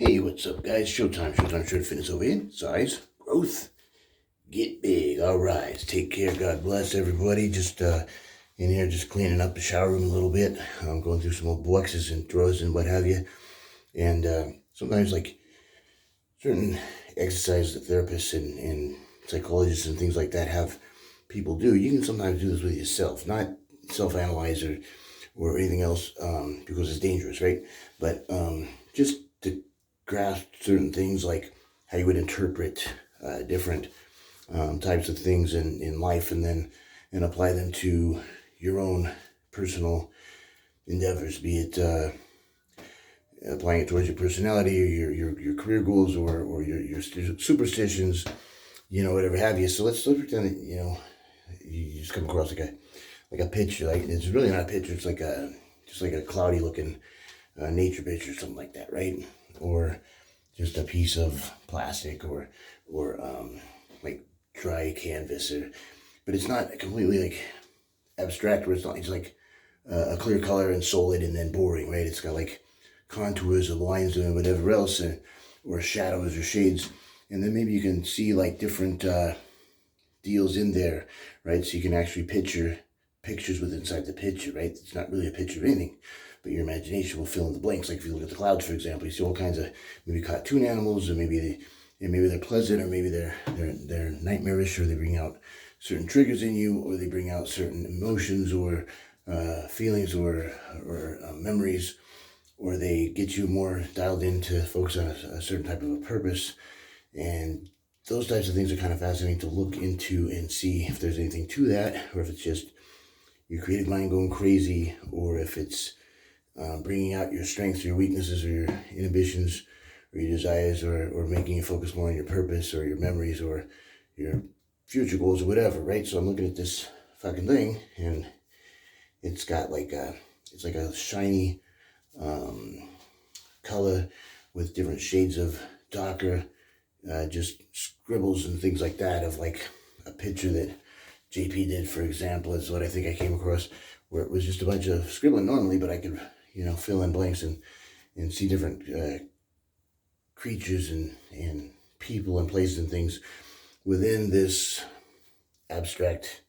Hey, what's up, guys? Showtime, Shred Fitness over here. Size, growth, get big. All right, take care. God bless everybody. Just in here, just cleaning up the shower room a little bit. I'm going through some old boxes and drawers and what have you. And sometimes, like certain exercises that therapists and psychologists and things like that have people do, you can sometimes do this with yourself, not self-analyze or anything else because it's dangerous, right? But just to grasp certain things like how you would interpret different types of things in life and apply them to your own personal endeavors, be it applying it towards your personality or your career goals or your superstitions, whatever have you. So let's pretend that, you just come across like a picture, like it's really not a picture, it's like just like a cloudy looking nature picture or something like that, right? Or just a piece of plastic or like dry canvas, but it's not completely like abstract where it's like a clear color and solid and then boring, right? It's got like contours or lines and whatever else, or shadows or shades, and then maybe you can see like different deals in there, right? So you can actually picture pictures within inside the picture, right? It's not really a picture of anything, but your imagination will fill in the blanks. Like if you look at the clouds, for example, you see all kinds of maybe cartoon animals, or maybe they're pleasant, or maybe they're nightmarish, or they bring out certain triggers in you, or they bring out certain emotions or feelings or memories, or they get you more dialed in to focus on a certain type of a purpose. And those types of things are kind of fascinating to look into and see if there's anything to that, or if it's just your creative mind going crazy, or if it's bringing out your strengths, your weaknesses, or your inhibitions, or your desires, or making you focus more on your purpose, or your memories, or your future goals, or whatever, right? So I'm looking at this fucking thing, and it's got it's like a shiny color with different shades of darker, just scribbles and things like that, of like a picture that JP did, for example, is what I think I came across, where it was just a bunch of scribbling normally, but I could, fill in blanks and see different creatures and people and places and things within this abstract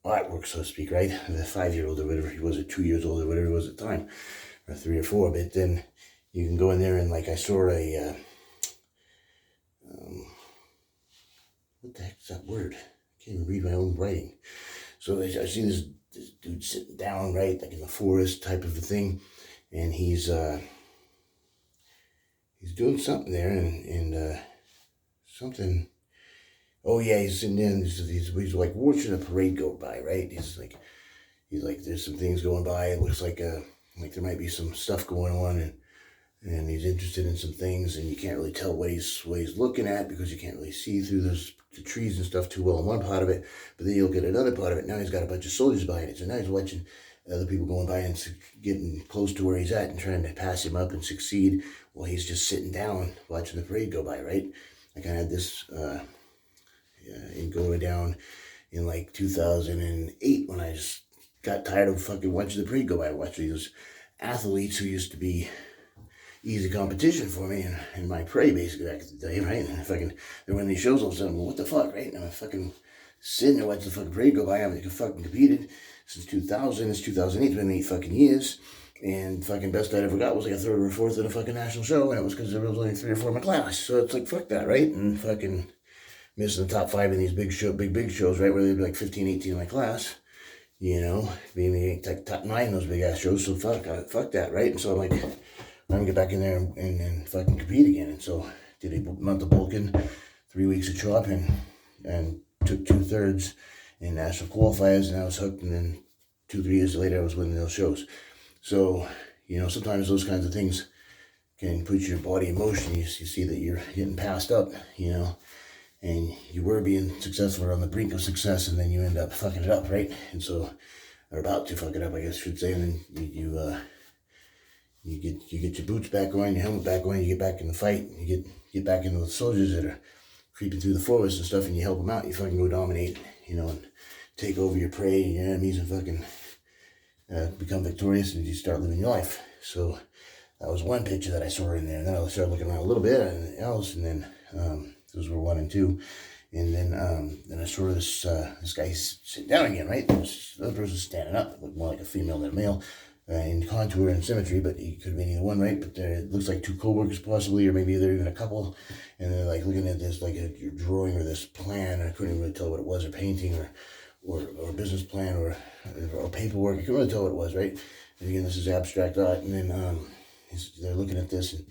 artwork, so to speak, right? The 5-year-old or whatever he was, or 2 years old or whatever he was at the time, or 3 or 4. But then you can go in there and like I saw a what the heck is that word? I can't even read my own writing. So I see this dude sitting down, right, like in the forest type of a thing, and he's doing something there, and something. Oh yeah, he's sitting there, and he's like watching a parade go by, right? He's like there's some things going by. It looks like there might be some stuff going on, and he's interested in some things, and you can't really tell what he's looking at because you can't really see through the trees and stuff too well in one part of it. But then you look at another part of it. Now he's got a bunch of soldiers behind it, so now he's watching other people going by and getting close to where he's at and trying to pass him up and succeed while he's just sitting down watching the parade go by, right? I kind of had this in going down in like 2008 when I just got tired of fucking watching the parade go by. I watched these athletes who used to be easy competition for me and my prey basically back in the day, right? And they're winning these shows all of a sudden, well, what the fuck, right? And I'm fucking sitting there watching the fucking parade go by. I haven't fucking competed since 2000. It's 2008. It's been 8 fucking years. And fucking best I ever got was like a third or a fourth in a fucking national show, and it was because there was only 3 or 4 in my class. So it's like, fuck that, right? And fucking missing the top 5 in these big shows, right? Where they'd be like 15, 18 in my class, being like top 9 in those big ass shows. So fuck that, right? And so I'm like, I'm gonna get back in there and fucking compete again. And so did a month of bulking, 3 weeks of chop, and took 2/3 in national qualifiers, and I was hooked. And then 2-3 years later, I was winning those shows. So sometimes those kinds of things can put your body in motion. You see that you're getting passed up, and you were being successful or on the brink of success, and then you end up fucking it up, right? And so, or about to fuck it up, I guess I should say. And then you get your boots back on, your helmet back on, you get back in the fight, you get back into the soldiers that are creeping through the forest and stuff, and you help them out. You fucking go dominate, and take over your prey and your enemies, and fucking become victorious, and you start living your life. So that was one picture that I saw in there. And then I started looking around a little bit and else, and then those were 1 and 2. And then I saw this this guy sitting down again, right? The other person standing up, looked more like a female than a male, in contour and symmetry, but he could have been either one, right? But it looks like 2 co-workers possibly, or maybe they're even a couple, and they're like looking at this like a drawing or this plan. I couldn't really tell what it was, or painting, or a business plan, or paperwork. I couldn't really tell what it was, right? And again, this is abstract art, and then they're looking at this and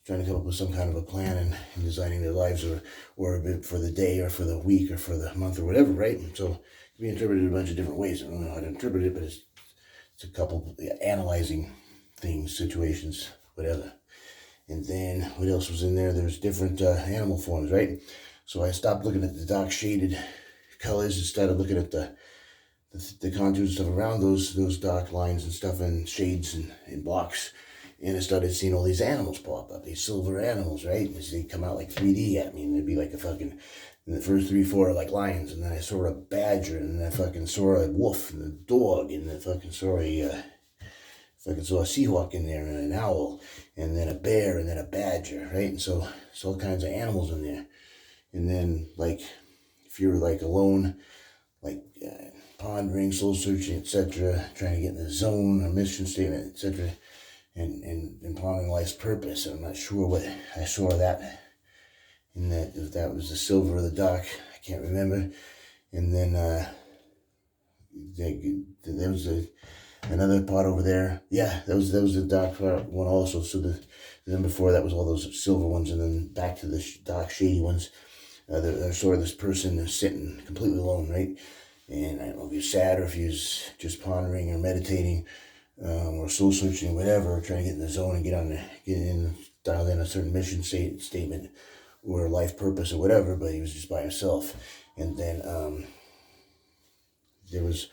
trying to come up with some kind of a plan and designing their lives, or for the day, or for the week, or for the month, or whatever, right? And so it can be interpreted a bunch of different ways. I don't know how to interpret it, but it's a couple analyzing things, situations, whatever. And then what else was in there? There's different animal forms, right? So I stopped looking at the dark shaded colors and started looking at the contours and stuff around those dark lines and stuff, and shades and blocks. And I started seeing all these animals pop up, these silver animals, right? And they come out like 3D at me, and they'd be like a fucking, and the first 3, 4 are like lions, and then I saw a badger, and then I fucking saw a wolf, and a dog, and I fucking saw a Seahawk in there, and an owl, and then a bear, and then a badger, right? And so it's all kinds of animals in there. And then, like, if you're like alone, like pondering, soul searching, etc., trying to get in the zone, a mission statement, etc., and pondering life's purpose. And I'm not sure what I saw that, and that if that was the silver or the dark, I can't remember. And then there was another part over there. Yeah, that was the dark one also. So then before that was all those silver ones, and then back to the dark shady ones. I saw this person sitting completely alone, right? And I don't know if he was sad, or if he was just pondering or meditating, or soul searching, whatever, trying to get in the zone and dial in a certain mission statement or life purpose or whatever. But he was just by himself. And then there was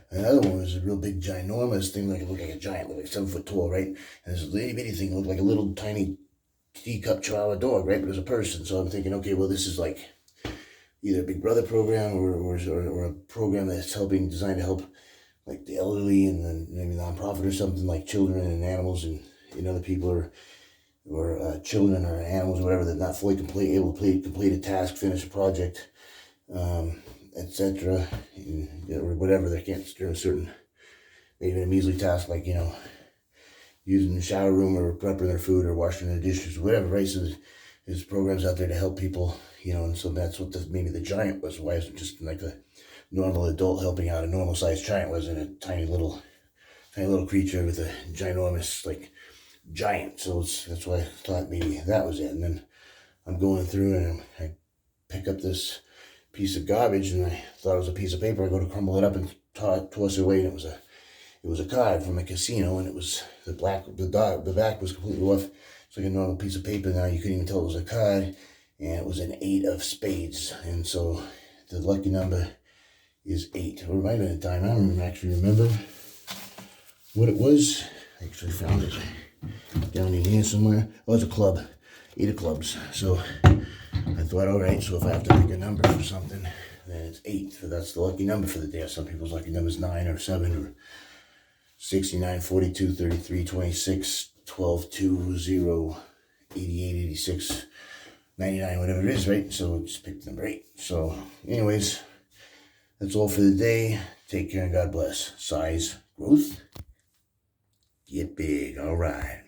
another one. Was a real big, ginormous thing, like it looked like a giant, looked like 7 foot tall, right? And this little bitty thing looked like a little tiny teacup chihuahua dog, right? But it was a person. So I'm thinking, okay, well, this is like either a Big Brother program or a program that's designed to help like the elderly, and then maybe nonprofit or something, like children and animals and other people, or children or animals or whatever that not fully able to complete a task, finish a project, etc., or whatever. They can't do a certain, maybe a measly task like using the shower room, or prepping their food, or washing their dishes, whatever, right? So there's programs out there to help people, and so that's what maybe the giant was. Why isn't it just like a normal adult helping out a normal sized giant? Wasn't a tiny little creature with a ginormous like giant. So that's why I thought maybe that was it. And then I'm going through and I pick up this piece of garbage, and I thought it was a piece of paper. I go to crumble it up and toss it away, and it was a card from a casino, and it was the back was completely off. It's like a normal piece of paper now. You couldn't even tell it was a card, and it was an 8 of spades. And so the lucky number is 8. Or it might have been a dime. I don't actually remember what it was. I actually found it down in here somewhere. Oh, it's a club. 8 of clubs. So I thought, all right, so if I have to pick a number for something, then it's 8. So that's the lucky number for the day. Some people's lucky number is 9 or 7 or 69, 42, 33, 26, 12, 2, 0, 88, 86, 99, whatever it is, right? So just pick the number 8. So anyways, that's all for the day. Take care and God bless. Size, growth, get big. All right.